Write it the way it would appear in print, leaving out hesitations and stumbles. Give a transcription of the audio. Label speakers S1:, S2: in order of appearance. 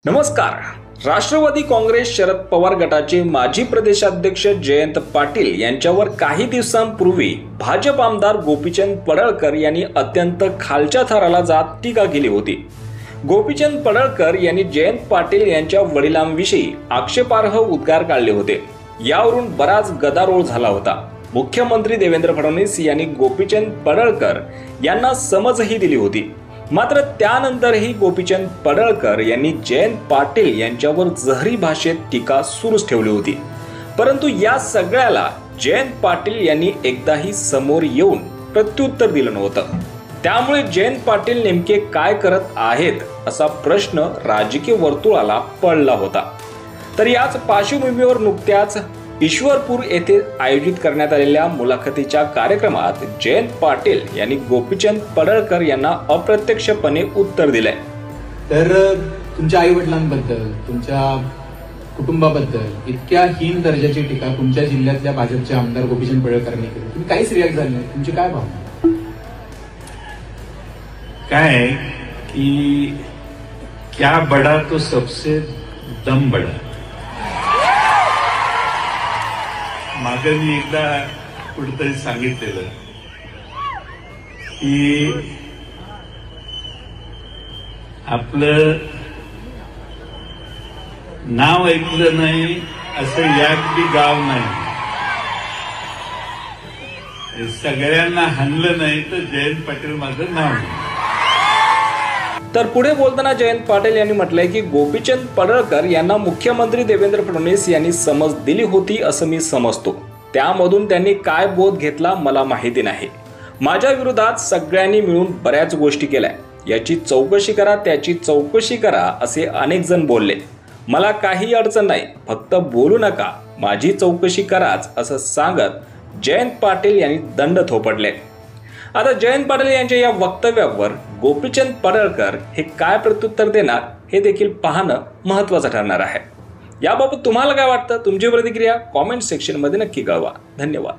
S1: नमस्कार। राष्ट्रवादी काँग्रेस शरद पवार गटाचे माजी प्रदेशाध्यक्ष जयंत पाटील यांच्यावर काही दिवसांपूर्वी भाजप आमदार गोपीचंद पडळकर यांनी अत्यंत खालच्या थराला जात टीका केली होती। गोपीचंद पडळकर यांनी जयंत पाटील यांच्या वडिलांविषयी आक्षेपार्ह उद्गार काढले होते। यावरून बराच गदारोळ झाला होता। मुख्यमंत्री देवेंद्र फडणवीस यांनी गोपीचंद पडळकर यांना समजही दिली होती। मात्र त्यानंतरही गोपीचंद पडळकर यांनी जयंत पाटील यांच्यावर जहरी भाषेत टीका सुरूच ठेवली होती। परंतु या सगळ्याला जयंत पाटील यांनी एकदाही समोर येऊन प्रत्युत्तर दिलं नव्हतं। त्यामुळे जयंत पाटील नेमके काय करत आहेत असा प्रश्न राजकीय वर्तुळाला पडला होता। तर याच पार्श्वभूमीवर नुकत्याच ईश्वरपूर येथे आयोजित करण्यात आलेल्या मुलाखतीच्या कार्यक्रमात जयंत पाटील यांनी गोपीचंद पडळकर यांना अप्रत्यक्षपणे उत्तर दिले।
S2: तर तुमच्या आई वडिलांबद्दल, तुमच्या कुटुंबाबद्दल इतक्या हीन दर्जाची टीका तुमच्या जिल्ह्यातल्या भाजपचे आमदार गोपीचंद पडळकरांनी केली, तुम्ही काहीच रिॲक्ट झाले नाही, तुमची काय भावना?
S3: काय कि क्या बड़ा तो सबसे दम बड़ा। मागे मी एकदा कुठेतरी सांगितलेलं की आपलं नाव ऐकलं नाही असं यात बी गाव नाही, सगळ्यांना हाणलं नाही तर जयंत पाटील माझं नाव नाही।
S1: तर पुढे बोलताना जयंत पाटील यांनी म्हटलंय की गोपीचंद पडळकर यांना मुख्यमंत्री देवेंद्र फडणवीस यांनी समज दिली होती असं मी समजतो। त्यामधून त्यांनी काय बोध घेतला मला माहिती नाही। माझ्या विरोधात सगळ्यांनी मिळून बऱ्याच गोष्टी केल्या, याची चौकशी करा त्याची चौकशी करा असे अनेक जण बोलले। मला काही अडचण नाही, फक्त बोलू नका, माझी चौकशी कराच असं सांगत जयंत पाटील यांनी दंड थोपटले। आता जयंत पाटील यांच्या या वक्तव्यावर गोपीचंद पडळकर हे काय प्रत्युत्तर देणार हे देखील पाहणं महत्त्वाचं ठरणार आहे। याबाबत तुम्हाला काय वाटतं? तुमची प्रतिक्रिया कॉमेंट सेक्शन मध्ये नक्की कळवा। धन्यवाद।